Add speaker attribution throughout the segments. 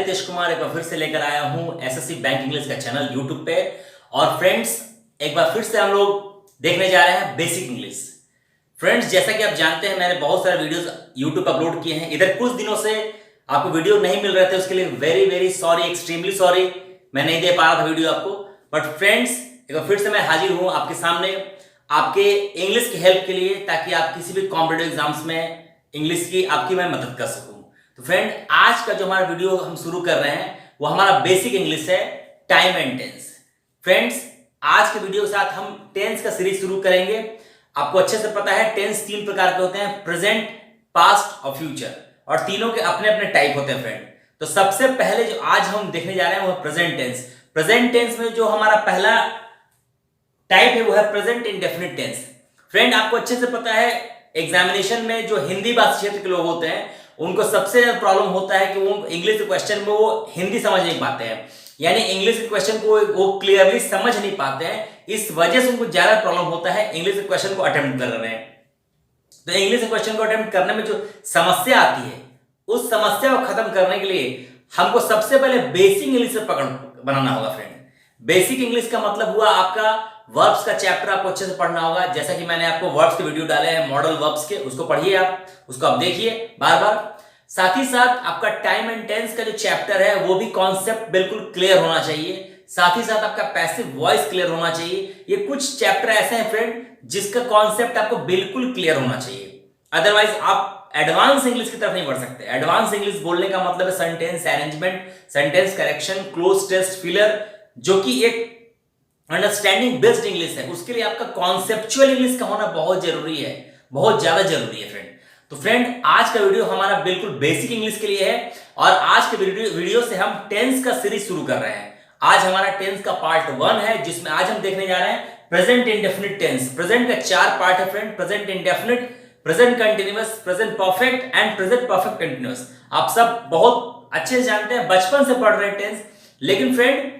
Speaker 1: रितेश कुमार एक बार फिर से लेकर आया हूं एसएससी बैंक इंग्लिश का चैनल यूट्यूब पे। और फ्रेंड्स, एक बार फिर से हम लोग देखने जा रहे हैं बेसिक इंग्लिश। फ्रेंड्स, जैसा कि आप जानते हैं मैंने बहुत सारे वीडियोस यूट्यूब पर अपलोड किए हैं। इधर कुछ दिनों से आपको वीडियो नहीं मिल रहे थे, उसके लिए very very sorry, extremely sorry. मैं नहीं दे पा रहा था वीडियो आपको। बट फ्रेंड्स, एक बार फिर से मैं हाजिर हूं आपके सामने आपके इंग्लिश की हेल्प के लिए, ताकि आप किसी भी कॉम्पिटिटिव एग्जाम्स में इंग्लिश की आपकी मैं मदद कर सकूं। तो फ्रेंड, आज का जो हमारा वीडियो हम शुरू कर रहे हैं वो हमारा बेसिक इंग्लिश है, टाइम एंड टेंस। फ्रेंड्स, आज के वीडियो के साथ हम टेंस का सीरीज शुरू करेंगे। आपको अच्छे से पता है टेंस तीन प्रकार के होते हैं, प्रेजेंट, पास्ट और फ्यूचर, और तीनों के अपने अपने टाइप होते हैं फ्रेंड। तो सबसे पहले जो आज हम देखने जा रहे हैं वो है प्रेजेंट टेंस। प्रेजेंट टेंस में जो हमारा पहला टाइप है वो है प्रेजेंट इंडेफिनिट टेंस। फ्रेंड, आपको अच्छे से पता है एग्जामिनेशन में जो हिंदी भाषी क्षेत्र के लोग होते हैं उनको सबसे ज्यादा प्रॉब्लम होता है कि वो इंग्लिश के क्वेश्चन में वो हिंदी समझ नहीं पाते हैं, यानी इंग्लिश के क्वेश्चन को वो क्लियरली समझ नहीं पाते हैं। इस वजह से उनको ज्यादा प्रॉब्लम होता है इंग्लिश के क्वेश्चन को अटेम्प्ट करने में। तो इंग्लिश के क्वेश्चन को अटेम्प्ट करने में जो समस्या आती है, उस समस्या को खत्म करने के लिए हमको सबसे पहले बेसिक इंग्लिश से पकड़ बनाना होगा फ्रेंड। बेसिक इंग्लिश का मतलब हुआ आपका वर्ब्स का चैप्टर आपको अच्छे से पढ़ना होगा। जैसा कि मैंने आपको वर्ब्स के वीडियो डाले हैं मॉडल वर्ब्स के, उसको पढ़िए आप, उसको आप देखिए बार बार। साथ ही साथ आपका टाइम एंड टेंस का जो चैप्टर है वो भी कॉन्सेप्ट बिल्कुल क्लियर होना चाहिए। साथ ही साथ आपका पैसिव वॉइस क्लियर होना चाहिए। ये कुछ चैप्टर ऐसे हैं फ्रेंड जिसका कॉन्सेप्ट आपको बिल्कुल क्लियर होना चाहिए, अदरवाइज आप एडवांस इंग्लिश की तरफ नहीं बढ़ सकते। एडवांस इंग्लिश बोलने का मतलब है sentence arrangement, sentence correction, cloze test filler, जो कि एक अंडरस्टैंडिंग बेस्ड इंग्लिश है। उसके लिए आपका कॉन्सेप्चुअल इंग्लिश का होना बहुत जरूरी है, बहुत ज्यादा जरूरी है फ्रेंड। तो फ्रेंड, आज का वीडियो हमारा बिल्कुल बेसिक इंग्लिश के लिए है, और आज के वीडियो से हम टेंस का सीरीज शुरू कर रहे हैं। आज हमारा टेंस का पार्ट 1 है, जिसमें आज हम देखने जा रहे हैं प्रेजेंट इंडेफिनिट टेंस। प्रेजेंट का 4 पार्ट है friend, present indefinite, present continuous, present perfect and present perfect continuous. आप सब बहुत अच्छे से जानते हैं, बचपन से पढ़ रहे हैं टेंस। लेकिन फ्रेंड,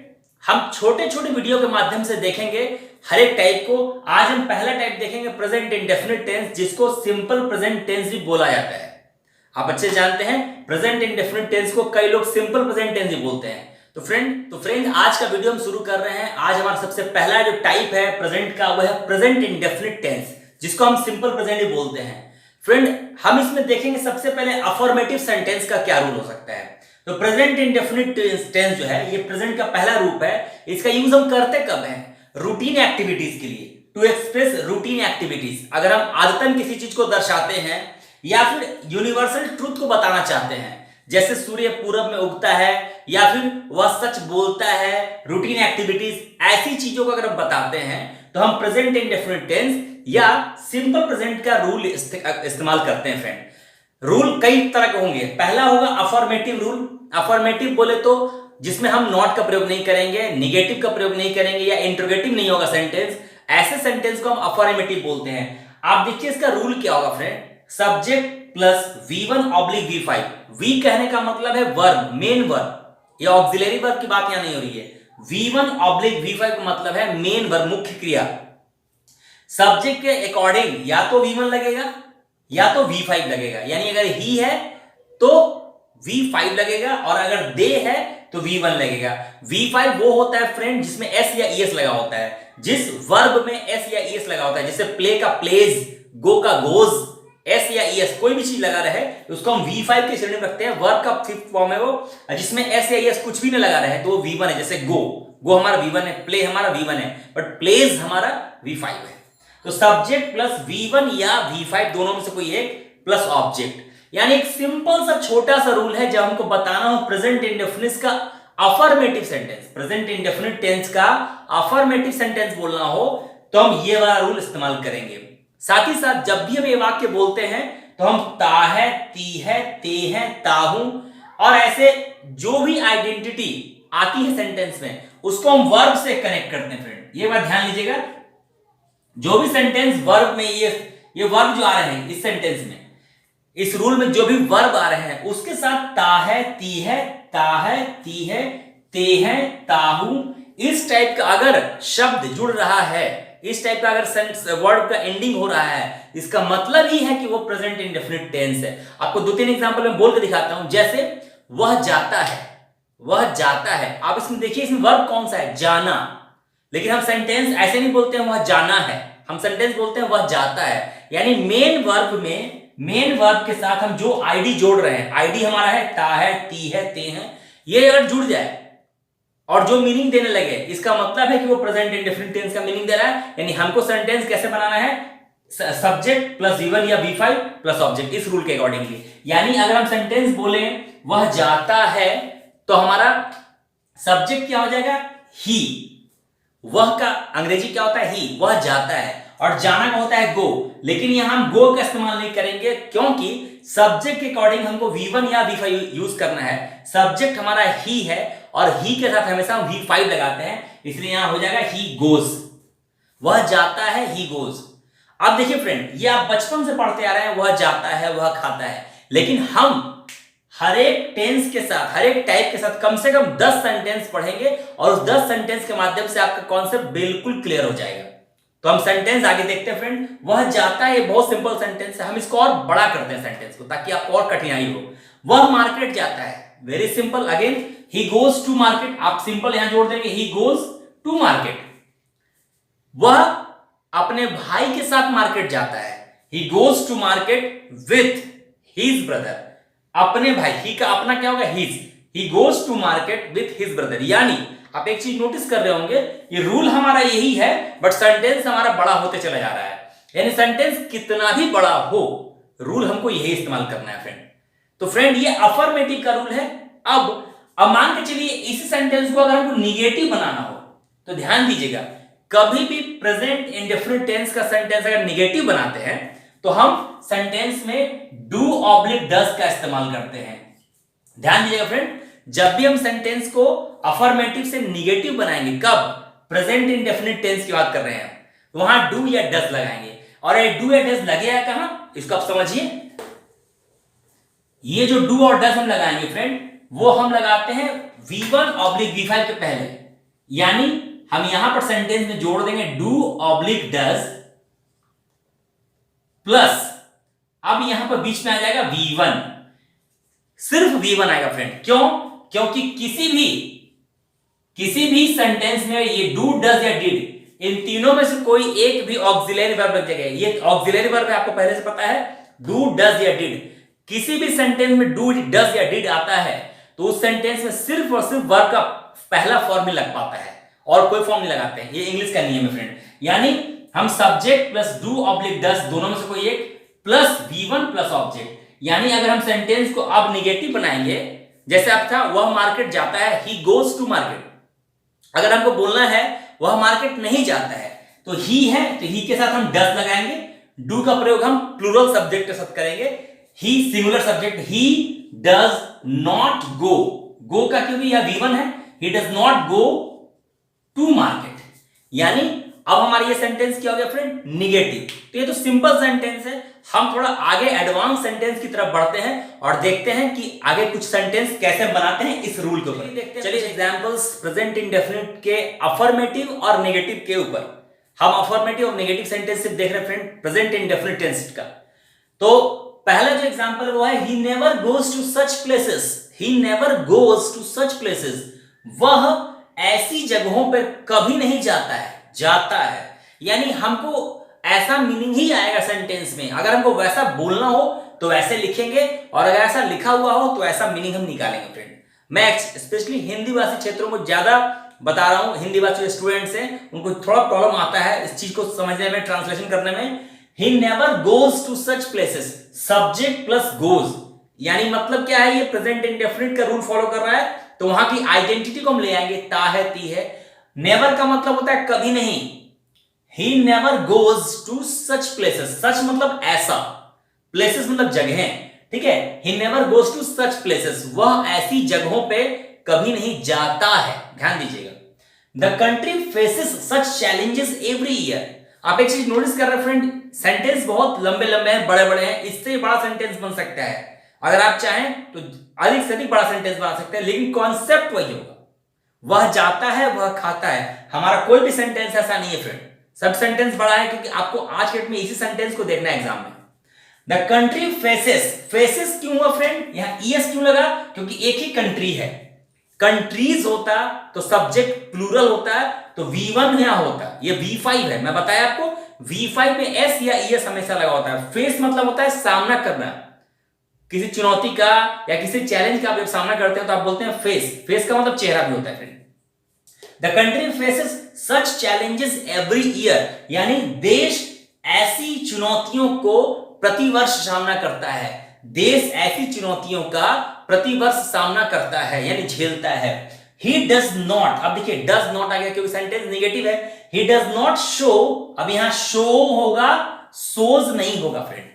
Speaker 1: हम छोटे छोटे वीडियो के माध्यम से देखेंगे हर एक टाइप को। आज हम पहला टाइप देखेंगे प्रेजेंट इंडेफिनिट टेंस, जिसको सिंपल प्रेजेंट टेंस भी बोला जाता है। आप अच्छे जानते हैं प्रेजेंट इंडेफिनिट टेंस को कई लोग सिंपल प्रेजेंट टेंस भी बोलते हैं। तो फ्रेंड आज का वीडियो हम शुरू कर रहे हैं। आज हमारा सबसे पहला जो टाइप है प्रेजेंट का वो है प्रेजेंट इंडेफिनिट टेंस, जिसको हम सिंपल प्रेजेंट भी बोलते हैं। फ्रेंड, हम इसमें देखेंगे सबसे पहले अफर्मेटिव सेंटेंस का क्या रूल हो सकता है। तो प्रेजेंट इंडेफिनिट टेंस जो है ये प्रेजेंट का पहला रूप है। इसका यूज हम करते कब है? रूटीन एक्टिविटीज के लिए, टू एक्सप्रेस रूटीन एक्टिविटीज। अगर हम आदतन किसी चीज को दर्शाते हैं या फिर यूनिवर्सल ट्रूथ को बताना चाहते हैं, जैसे सूर्य पूरब में उगता है या फिर वह सच बोलता है, रूटीन एक्टिविटीज, ऐसी चीजों को अगर हम बताते हैं तो हम प्रेजेंट इंडेफिनिट टेंस या सिंपल प्रेजेंट का रूल इस्तेमाल करते हैं फ्रेंड। रूल कई तरह के होंगे। पहला होगा अफर्मेटिव रूल। अफर्मेटिव बोले तो जिसमें हम नॉट का प्रयोग नहीं करेंगे, निगेटिव का प्रयोग नहीं करेंगे या इंटरोगेटिव नहीं होगा सेंटेंस, ऐसे सेंटेंस को हम अफर्मेटिव बोलते हैं। आप देखिए इसका रूल क्या होगा friend, subject plus V1/V5। We कहने का मतलब है वर्ब, मेन वर्ब, ये ऑक्सिलरी वर्ब की बात यहां नहीं हो रही है। V1/V5 का मतलब है मेन वर्ब, मुख्य क्रिया। सब्जेक्ट के अकॉर्डिंग या तो V1 लगेगा या तो V5 लगेगा, यानी अगर ही है तो V5 लगेगा और अगर दे है तो V1 लगेगा। V5 वो होता है फ्रेंड जिसमें S या ES लगा होता है, जिस वर्ब में S या ES लगा होता है, जैसे प्ले का प्लेज, गो का गोज, S या ES कोई भी चीज लगा रहे तो उसको हम V5 की श्रेणी में रखते हैं। वर्ब का फिफ्थ फॉर्म है वो, जिसमें S या ES कुछ भी नहीं लगा रहे तो वो V1 है। जैसे गो हमारा V1 है, प्ले हमारा V1 है, बट प्लेज हमारा V5 है। तो सब्जेक्ट प्लस V1 या V5 दोनों में से कोई एक प्लस ऑब्जेक्ट, यानी एक सिंपल सा छोटा सा रूल है। जब हमको बताना हो प्रेजेंट इंडेफिनिट का affirmative sentence, present indefinite tense का अफर्मेटिव सेंटेंस बोलना हो तो हम ये वाला रूल इस्तेमाल करेंगे। साथ ही साथ जब भी हम ये वाक्य बोलते हैं तो हम ता है, ती है, ते है, ताहू और ऐसे जो भी आइडेंटिटी आती है सेंटेंस में उसको हम वर्ब से कनेक्ट करते हैं फ्रेंड। ये बात ध्यान लीजिएगा, जो भी सेंटेंस वर्ब में ये वर्ब जो आ रहे हैं इस सेंटेंस में, इस रूल में जो भी वर्ब आ रहे हैं उसके साथ ता है, ती है, ता है, ती है, ते है, ताहू, इस टाइप का अगर शब्द जुड़ रहा है, इस टाइप का अगर वर्ड का एंडिंग हो रहा है, इसका मतलब ही है कि वो प्रेजेंट इंडेफिनिट टेंस है। आपको 2-3 एग्जांपल में बोल के दिखाता हूं। जैसे वह जाता है, वह जाता है। आप इसमें देखिए, इसमें वर्ब कौन सा है, जाना। लेकिन हम सेंटेंस ऐसे नहीं बोलते हैं वह जाना है, हम सेंटेंस बोलते हैं वह जाता है। यानी मेन वर्ब में, मेन वर्ब के साथ हम जो आईडी जोड़ रहे हैं, आईडी हमारा है ता है, ती है, ते है, ये अगर जुड़ जाए और जो मीनिंग देने लगे, इसका मतलब है कि वो प्रेजेंट इंडेफिनिट टेंस का मीनिंग दे रहा है। यानी हमको सेंटेंस कैसे बनाना है, सब्जेक्ट प्लस V1 या V5 प्लस ऑब्जेक्ट, इस रूल के अकॉर्डिंगली। यानी अगर हम सेंटेंस बोले वह जाता है, तो हमारा सब्जेक्ट क्या हो जाएगा, ही। वह का अंग्रेजी क्या होता है, ही, वह जाता है। और जाना का होता है गो, लेकिन यहां हम गो का इस्तेमाल नहीं करेंगे, क्योंकि सब्जेक्ट के अकॉर्डिंग हमको V1 या V5 यूज करना है। सब्जेक्ट हमारा ही है और ही के साथ हमेशा हम V5 लगाते हैं, इसलिए यहां हो जाएगा ही गोज। वह जाता है, ही गोज। अब देखिए फ्रेंड, ये आप बचपन से पढ़ते आ रहे हैं, वह जाता है, वह खाता है। लेकिन हम हर एक टेंस के साथ, हर एक टाइप के साथ कम से कम 10 सेंटेंस पढ़ेंगे और उस 10 सेंटेंस के माध्यम से आपका कॉन्सेप्ट बिल्कुल क्लियर हो जाएगा। तो हम सेंटेंस आगे देखते हैं फ्रेंड। वह जाता है, बहुत सिंपल सेंटेंस है, हम इसको और बड़ा करते हैं सेंटेंस को, ताकि आपको और कठिनाई हो। वह मार्केट जाता है, very simple. Again he goes to market, आप सिंपल यहां जोड़ देंगे, ही गोज टू मार्केट। वह अपने भाई के साथ मार्केट जाता है, he goes to market with his brother. अपने भाई, ही का अपना क्या होगा, his. He goes to market with his brother. यानी आप एक चीज नोटिस कर रहे होंगे, ये रूल हमारा यही है, बट सेंटेंस हमारा बड़ा होते चला जा रहा है। यानी सेंटेंस कितना भी बड़ा हो, रूल हमको यही इस्तेमाल करना है फ्रेंड। तो फ्रेंड, ये अफर्मेटिव का रूल है। अब मान के चलिए इसी सेंटेंस को अगर हमको निगेटिव बनाना हो, तो ध्यान दीजिएगा, कभी भी प्रेजेंट इंडेफिनिट टेंस का सेंटेंस अगर निगेटिव बनाते हैं, तो हम सेंटेंस में डू ऑब्लिक डज का इस्तेमाल करते हैं। ध्यान दीजिएगा फ्रेंड, जब भी हम सेंटेंस को अफर्मेटिव से निगेटिव बनाएंगे, कब, प्रेजेंट इंडेफिनिट टेंस की बात कर रहे हैं, तो वहां डू या डज लगाएंगे। और ये डू या डज लगेगा कहां, इसको आप समझिए। ये जो डू और डज हम लगाएंगे फ्रेंड, वो हम लगाते हैं V1 ऑब्लिक V5 के पहले। यानी हम यहां पर सेंटेंस में जोड़ देंगे डू ऑब्लिक डज प्लस, अब यहां पर बीच में आ जाएगा V1, सिर्फ V1 आएगा फ्रेंड। क्यों, क्योंकि किसी भी सेंटेंस में ये डू, डज या डिड, इन तीनों में से कोई एक भी ऑक्सिलरी वर्ब लग जाएगा। ये ऑक्सिलरी वर्ब है, आपको पहले से पता है, डू, डज या डिड। किसी भी सेंटेंस में डू, डज या डिड आता है, तो उस सेंटेंस में सिर्फ और सिर्फ वर्ब का पहला फॉर्म ही लग पाता है, और कोई फॉर्म नहीं लगाते हैं। ये इंग्लिश का नियम है फ्रेंड। यानी हम subject plus do oblique does, दोनों में से कोई एक, प्लस V1 प्लस ऑब्जेक्ट। यानी अगर हम सेंटेंस को अब निगेटिव बनाएंगे, जैसे अब था वह मार्केट जाता है, ही गोज टू मार्केट। अगर हमको बोलना है वह मार्केट नहीं जाता है, तो ही है, तो ही के साथ हम डज लगाएंगे। डू का प्रयोग हम प्लूरल सब्जेक्ट के साथ करेंगे, he singular subject, he does not go, go का क्योंकि यह V1 है, he does not go to market. यानी अब हमारा ये सेंटेंस क्या हो गया फ्रेंड, निगेटिव। तो ये तो सिंपल सेंटेंस है। हम थोड़ा आगे एडवांस सेंटेंस की तरफ बढ़ते हैं और देखते हैं कि आगे कुछ सेंटेंस कैसे बनाते हैं इस रूल के ऊपर। चलिए एग्जांपल्स प्रेजेंट इंडेफिनिट के अफर्मेटिव और नेगेटिव के ऊपर। हम अफर्मेटिव और नेगेटिव सेंटेंस सिर्फ देख रहे हैं फ्रेंड प्रेजेंट इंडेफिनिट टेंस का। तो पहला जो एग्जांपल है वो है he never goes to such places. He never goes to such places, वह ऐसी जगहों पर कभी नहीं जाता है, जाता है। यानी हमको ऐसा मीनिंग ही आएगा सेंटेंस में। अगर हमको वैसा बोलना हो तो वैसे लिखेंगे, और अगर ऐसा लिखा हुआ हो तो ऐसा मीनिंग हम निकालेंगे फ्रेंड। मैं स्पेशली हिंदी भाषी क्षेत्रों को ज्यादा बता रहा हूं। हिंदी भाषी स्टूडेंट्स हैं, उनको थोड़ा प्रॉब्लम आता है इस चीज को समझने में, ट्रांसलेशन करने में। He never goes to such places, subject plus goes, यानी मतलब क्या है, ये प्रेजेंट इंडेफिनिट का रूल फॉलो कर रहा है, तो वहां की आइडेंटिटी को हम ले आएंगे, ता है, ती है। नेवर का मतलब होता है कभी नहीं। He never goes to such places, सच मतलब ऐसा, प्लेसेस मतलब जगहें, ठीक है। He never goes to such places, वह ऐसी जगहों पे कभी नहीं जाता है। ध्यान दीजिएगा, The country faces such challenges every year। आप एक चीज नोटिस कर रहे हैं फ्रेंड, सेंटेंस बहुत लंबे लंबे हैं, बड़े बड़े हैं, इससे बड़ा सेंटेंस बन सकता है। अगर आप चाहें तो अधिक से अधिक बड़ा सेंटेंस बना सकते हैं, लेकिन कॉन्सेप्ट वही होगा, वह जाता है, वह खाता है। हमारा कोई भी सेंटेंस ऐसा नहीं है फ्रेंड, सब सेंटेंस बड़ा है, क्योंकि आपको आज के डेट में इसी सेंटेंस को देखना है एग्जाम में। द कंट्री फेसेस, फेसेस क्यों हुआ फ्रेंड, यहां ईएस क्यों लगा, क्योंकि एक ही कंट्री है। कंट्रीज होता तो सब्जेक्ट प्लूरल होता है, तो V1 यहां होता, ये V5 है। मैं बताया आपको V5 में S या ES हमेशा लगा होता है। फेस मतलब होता है सामना करना, किसी चुनौती का या किसी चैलेंज का आप जब सामना करते हैं तो आप बोलते हैं फेस। फेस का मतलब चेहरा भी होता है friend. The country faces such challenges every year, यानी देश ऐसी चुनौतियों को प्रतिवर्ष सामना करता है। देश ऐसी चुनौतियों का प्रतिवर्ष सामना करता है यानी झेलता है। He does not, अब देखिए does not आ गया क्योंकि सेंटेंस नेगेटिव है। He does not show, अब यहां show होगा, shows नहीं होगा फ्रेंड।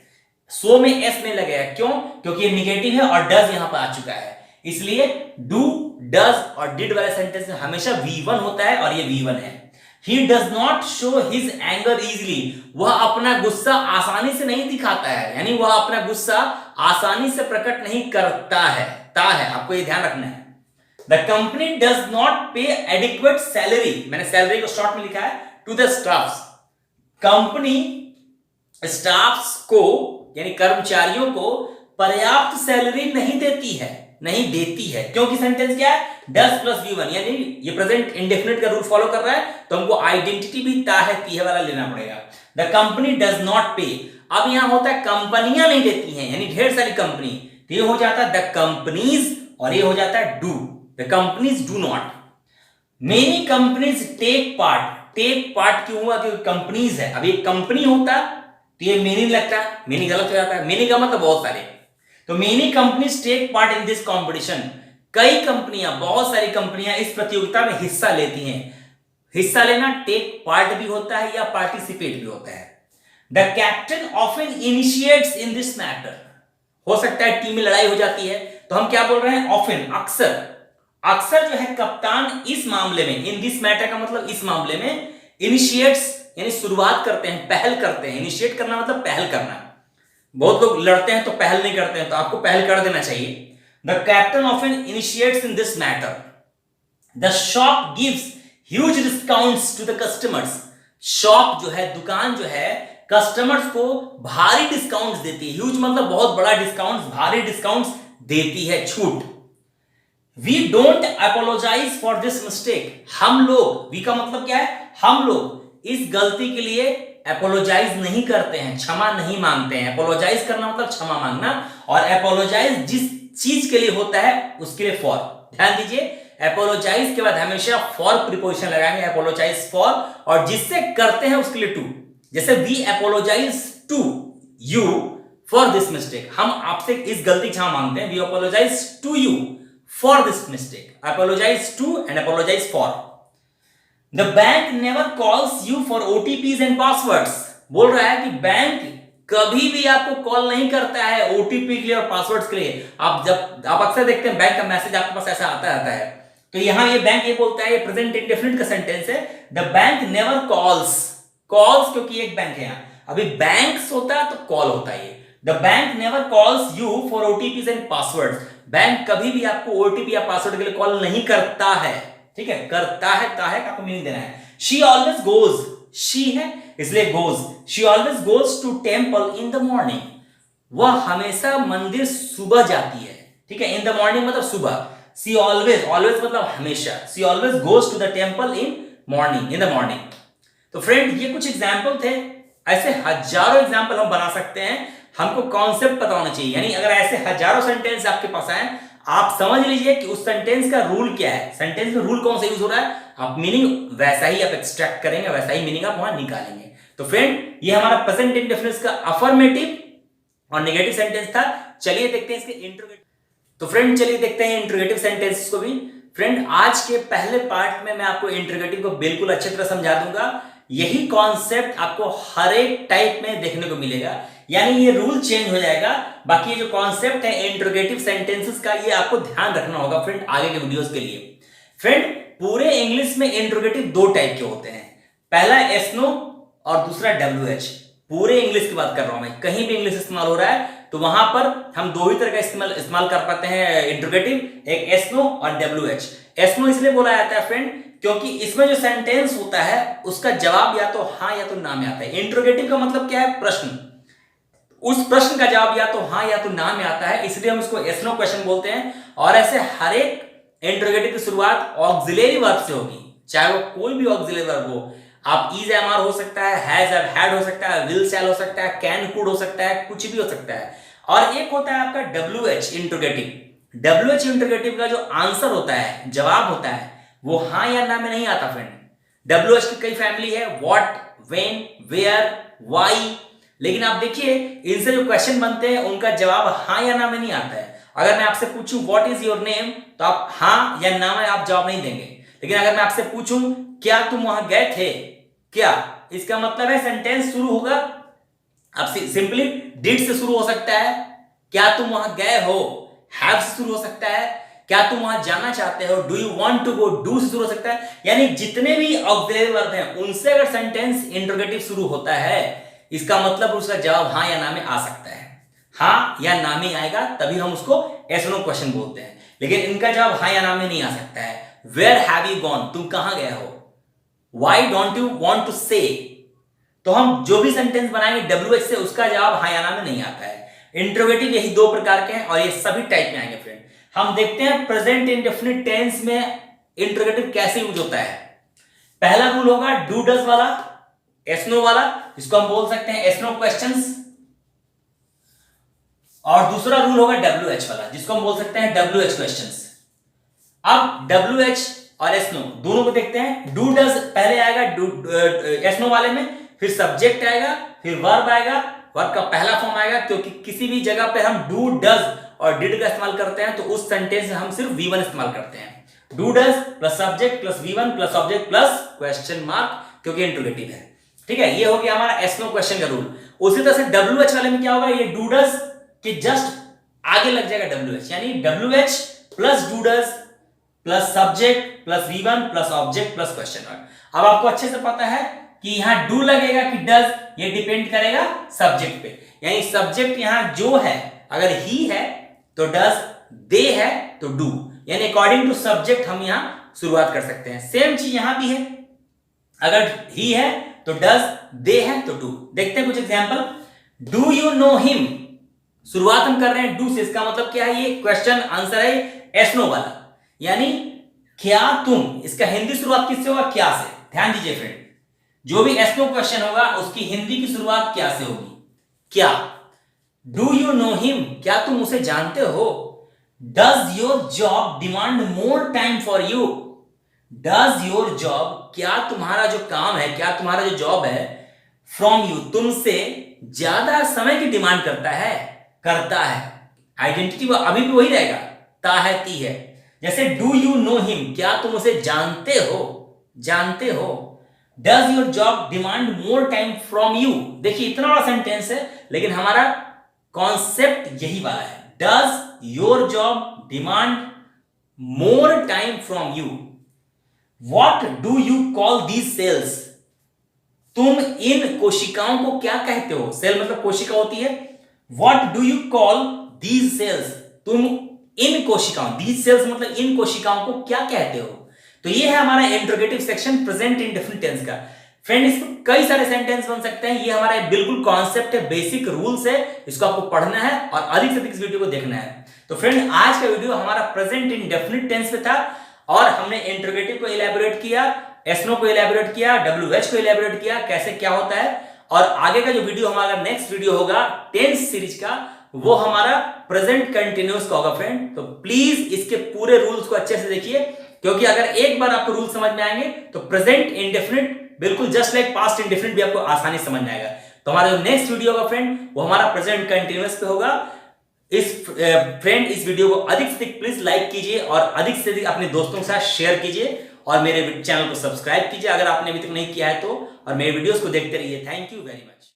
Speaker 1: show में s नहीं लगेगा, क्यों? क्योंकि ये नेगेटिव है और does यहां पर आ चुका है, इसलिए do, does और did वाले सेंटेंस में हमेशा V1 होता है और ये V1 है। He does not show his anger easily, वह अपना गुस्सा आसानी से नहीं दिखाता है, यानी वह अपना गुस्सा आसानी से प्रकट नहीं करता है, आपको ये ध्यान रखना है। The company does not pay adequate salary, मैंने सैलरी को शॉर्ट में लिखा है, to the staffs, company staffs को यानी कर्मचारियों को पर्याप्त सैलरी नहीं देती है, क्योंकि सेंटेंस क्या है, डस प्लस V1, यानी ये प्रेजेंट इंडेफिनिट का रूल फॉलो कर रहा है, तो हमको आइडेंटिटी भी ता है वाला लेना पड़ेगा। द कंपनी डज नॉट पे, अब यहां होता है कंपनियां नहीं देती हैं, यानी ढेर सारी कंपनी, तो ये हो जाता है द कंपनीज और ये हो जाता है do, the companies do not. Many companies take part क्यों हुआ, क्योंकि कंपनीज है। अब ये कंपनी होता तो ये मेनी लगता है, मेनी गलत हो जाता है, मेनी का मतलब बहुत सारे, तो many companies take part in this competition, कई कंपनियां, बहुत सारी कंपनियां इस प्रतियोगिता में हिस्सा लेती हैं। हिस्सा लेना टेक पार्ट भी होता है या पार्टिसिपेट भी होता है। The captain often initiates in this matter, हो सकता है टीम में लड़ाई हो जाती है, तो हम क्या बोल रहे हैं, ऑफन, अक्सर जो है कप्तान इस मामले में, इन दिस मैटर का मतलब इस मामले में, इनिशिएट्स यानी शुरुआत करते हैं, पहल करते हैं। इनिशिएट करना मतलब पहल करना। बहुत लोग लड़ते हैं तो पहल नहीं करते हैं, तो आपको पहल कर देना चाहिए। The captain often initiates in this matter. The shop gives huge discounts to the customers, shop जो है, दुकान जो है, कस्टमर्स को भारी डिस्काउंट्स देती है। ह्यूज मतलब बहुत बड़ा डिस्काउंट्स, भारी डिस्काउंट्स देती है, छूट। We don't apologize for this mistake, हम लोग, वी का मतलब क्या है, हम लोग इस गलती के लिए अपोलोजाइज नहीं करते हैं, क्षमा नहीं मांगते हैं। अपोलोजाइज करना मतलब क्षमा मांगना, और अपोलोजाइज जिस चीज के लिए होता है उसके लिए फॉर, ध्यान दीजिए, अपोलोजाइज के बाद हमेशा फॉर प्रीपोजिशन लगाएंगे, अपोलोजाइज फॉर, और जिससे करते हैं उसके लिए टू। जैसे we apologize to you for this mistake, हम आपसे इस गलती क्षमा मांगते हैं, we apologize to you for this mistake, apologize to and apologize for. The bank never calls you for OTPs and passwords, बोल रहा है कि बैंक कभी भी आपको कॉल नहीं करता है ओटीपी के लिए और पासवर्ड्स के लिए। आप अक्सर देखते हैं बैंक का मैसेज आपके पास ऐसा आता रहता है, तो यहां ये बैंक ये बोलता है, ये प्रेजेंट इंडेफिनिट का सेंटेंस है, द बैंक नेवर कॉल्स, क्योंकि एक बैंक है यहां, अभी बैंक्स होता है तो कॉल होता है, the bank never calls you for OTPs and passwords, bank कभी भी आपको ओटीपी या पासवर्ड के लिए कॉल नहीं करता है, ठीक है, करता है, का आपको मीनिंग देना है। शी ऑलवेज गोज, शी है इसलिए goes, she always goes to temple in the morning, वह हमेशा मंदिर सुबह जाती है, ठीक है, इन द मॉर्निंग मतलब सुबह। सी ऑलवेज, ऑलवेज मतलब हमेशा, she always goes to the temple in morning, in the morning. तो फ्रेंड ये कुछ एग्जाम्पल थे, ऐसे हजारों एग्जाम्पल हम बना सकते हैं, हमको कॉन्सेप्ट पता होना चाहिए, यानी अगर ऐसे हजारों सेंटेंस आपके पास आए, आप समझ लीजिए कि उस सेंटेंस का रूल क्या है, सेंटेंस में रूल कौन सा यूज हो रहा है, आप मीनिंग वैसा ही आप एक्सट्रैक्ट करेंगे, वैसा ही मीनिंग आप वहां निकालेंगे। तो फ्रेंड ये हमारा प्रेजेंट इंडेफिनिट का अफर्मेटिव और नेगेटिव सेंटेंस था। चलिए देखते हैं इसके इंट्रोगेटिव। तो फ्रेंड चलिए देखते हैं इंट्रोगेटिव सेंटेंस को भी। फ्रेंड आज के पहले पार्ट में मैं आपको इंट्रोगेटिव को बिल्कुल अच्छी तरह समझा दूंगा, यही कॉन्सेप्ट आपको हर एक टाइप में देखने को मिलेगा, यानी ये रूल चेंज हो जाएगा। बाकी ये जो कॉन्सेप्ट है इंट्रोगेटिव सेंटेंसेस का, ये आपको ध्यान रखना होगा फ्रेंड आगे के वीडियोस के लिए। फ्रेंड पूरे इंग्लिश में इंट्रोगेटिव दो टाइप के होते हैं, पहला एस नो और दूसरा WH। पूरे इंग्लिश की बात कर रहा हूं मैं, कहीं भी इंग्लिश इस्तेमाल हो रहा है तो वहां पर हम दो ही तरह का इस्तेमाल कर पाते हैं इंट्रोगेटिव, एक एस नो और WH। एस नो इसलिए बोला जाता है फ्रेंड क्योंकि इसमें जो सेंटेंस होता है उसका जवाब या तो हाँ या तो ना में आता है। इंट्रोगेटिव का मतलब क्या है, प्रश्न, उस प्रश्न का जवाब या तो हाँ या तो ना में आता है, इसलिए हम इसको एस नो क्वेश्चन बोलते हैं। और ऐसे हर एक इंट्रोगेटिव की शुरुआत ऑक्सिलरी वर्ब से होगी, चाहे वो कोई भी ऑक्सिलरी वर्ब हो। आप इज एम आर हो सकता है, हैज हैड हो सकता है, विल शैल हो सकता है, कैन कुड हो सकता है, कुछ भी हो सकता है। और एक होता है आपका W H interrogative. W H interrogative का जो आंसर होता है, जवाब होता है, वो हाँ या ना में नहीं आता फ्रेंड। डब्ल्यू एच की कई फैमिली है, व्हाट, व्हेन, वेयर, व्हाई, लेकिन आप देखिए इनसे जो क्वेश्चन बनते हैं उनका जवाब हाँ या ना में नहीं आता है। अगर मैं आपसे पूछूं व्हाट इज योर नेम, तो आप हाँ या ना में आप जवाब नहीं देंगे। लेकिन अगर मैं आपसे पूछूं क्या तुम वहां गए थे, क्या, इसका मतलब है सेंटेंस शुरू होगा अब सिंपली डिड से शुरू हो सकता है, क्या तुम वहां गए हो, हैव से शुरू हो सकता है, क्या तुम वहां जाना चाहते हो, do you want to go, do से शुरू हो सकता है। यानी जितने भी ऑक्सिलरी वर्ब हैं उनसे अगर सेंटेंस इंट्रोगेटिव शुरू होता है, इसका मतलब उसका जवाब हाँ या ना में आ सकता है। हाँ या ना में आएगा तभी हम उसको yes or no क्वेश्चन बोलते हैं, लेकिन इनका जवाब हाँ या ना में नहीं आ सकता है। वेयर हैव यू गॉन, तुम कहां गए हो, why don't you want to say, तो हम जो भी सेंटेंस बनाएंगे डब्ल्यू एच से उसका जवाब हाँ या ना में नहीं आता है। इंट्रोगेटिव यही दो प्रकार के हैं और ये सभी टाइप में आएंगे फ्रेंड। हम देखते हैं प्रेजेंट इंडेफिनिट टेंस में इंट्रोगेटिव कैसे यूज होता है। पहला रूल होगा डू डज वाला, एस नो वाला, जिसको हम बोल सकते हैं एस नो क्वेश्चंस। और दूसरा रूल होगा डब्ल्यू एच वाला, जिसको हम बोल सकते हैं डब्ल्यू एच क्वेश्चंस। अब डब्ल्यू एच और एस नो दोनों को देखते हैं। डू डज पहले आएगा एस नो वाले में, फिर सब्जेक्ट आएगा, फिर वर्ब आएगा, वर्ब का पहला फॉर्म आएगा, क्योंकि किसी भी जगह पे हम डू डज और डिड का इस्तेमाल करते हैं तो उस सेंटेंस में हम सिर्फ V1 इस्तेमाल करते हैं। Do does plus subject plus V1 plus object plus question mark, क्योंकि इंट्रोगेटिव है। ठीक है, ये हो गया हमारा एस नो क्वेश्चन का रूल। उसी तरह से डब्ल्यू एच वाले में क्या होगा, ये डू डज के जस्ट आगे लग जाएगा डब्ल्यू एच, यानी W H plus do does plus subject plus V1 plus object plus question mark. अब आपको अच्छे से पता है कि यहां डू लगेगा कि डज, ये डिपेंड करेगा सब्जेक्ट पे। यानी सब्जेक्ट यहां जो है, अगर ही है तो डज, दे है तो डू, यानी अकॉर्डिंग टू सब्जेक्ट हम यहां शुरुआत कर सकते हैं। सेम चीज यहां भी है, अगर ही है तो डज, दे है तो डू। देखते हैं कुछ example. Do you know him, शुरुआत हम कर रहे हैं डू से, इसका मतलब क्या है, ये क्वेश्चन आंसर है एस नो वाला, यानी क्या तुम, इसका हिंदी शुरुआत किससे होगा, क्या से। ध्यान दीजिए फ्रेंड, जो भी एस नो क्वेश्चन होगा उसकी हिंदी की शुरुआत क्या से होगी, क्या। डू यू नो हिम, क्या तुम उसे जानते हो। Does your job demand more time for you, does your job, क्या तुम्हारा जो काम है, क्या तुम्हारा जो जॉब है, फ्रॉम यू, तुमसे ज्यादा समय की डिमांड करता है। आइडेंटिटी अभी भी वही रहेगा, ता है ती है। जैसे डू यू नो हिम, क्या तुम उसे जानते हो। Does your job demand more time from you, देखिए इतना बड़ा सेंटेंस है लेकिन हमारा कॉन्सेप्ट यही वाला है। Does your job demand more time from you. What do you call these cells, तुम इन कोशिकाओं को क्या कहते हो। सेल मतलब कोशिका होती है। What do you call these cells, तुम इन कोशिकाओं, दीज सेल्स मतलब इन कोशिकाओं को क्या कहते हो। तो ये है हमारा interrogative section present indefinite tense का। फ्रेंड इसमें कई सारे सेंटेंस बन सकते हैं, ये हमारा बिल्कुल कॉन्सेप्ट है, बेसिक रूल्स है, इसको आपको पढ़ना है और अधिक से अधिक इस वीडियो को देखना है। तो फ्रेंड आज का वीडियो हमारा प्रेजेंट इंडेफिनिट टेंस पे था और हमने इंट्रोगेटिव को इलैबोरेट किया, एस नो को इलैबोरेट किया, डब्ल्यू एच को इलैबोरेट किया, कैसे क्या होता है। और आगे का जो वीडियो हमारा नेक्स्ट वीडियो होगा टेंस सीरीज का, वो हमारा प्रेजेंट कंटिन्यूअस का होगा फ्रेंड। तो प्लीज इसके पूरे रूल्स को अच्छे से देखिए, क्योंकि अगर एक बार आपको रूल समझ में आएंगे तो प्रेजेंट इंडेफिनिट बिल्कुल जस्ट लाइक पास्ट इंडेफिनिट भी आपको आसानी समझ में आएगा। तो हमारा जो नेक्स्ट वीडियो होगा फ्रेंड वो हमारा प्रेजेंट कंटिन्यूअस पे होगा। फ्रेंड इस वीडियो को अधिक से अधिक प्लीज लाइक कीजिए और अधिक से अधिक अपने दोस्तों के साथ शेयर कीजिए और मेरे चैनल को सब्सक्राइब कीजिए अगर आपने अभी तक नहीं किया है तो, और मेरे वीडियोस को देखते रहिए। Thank you very much.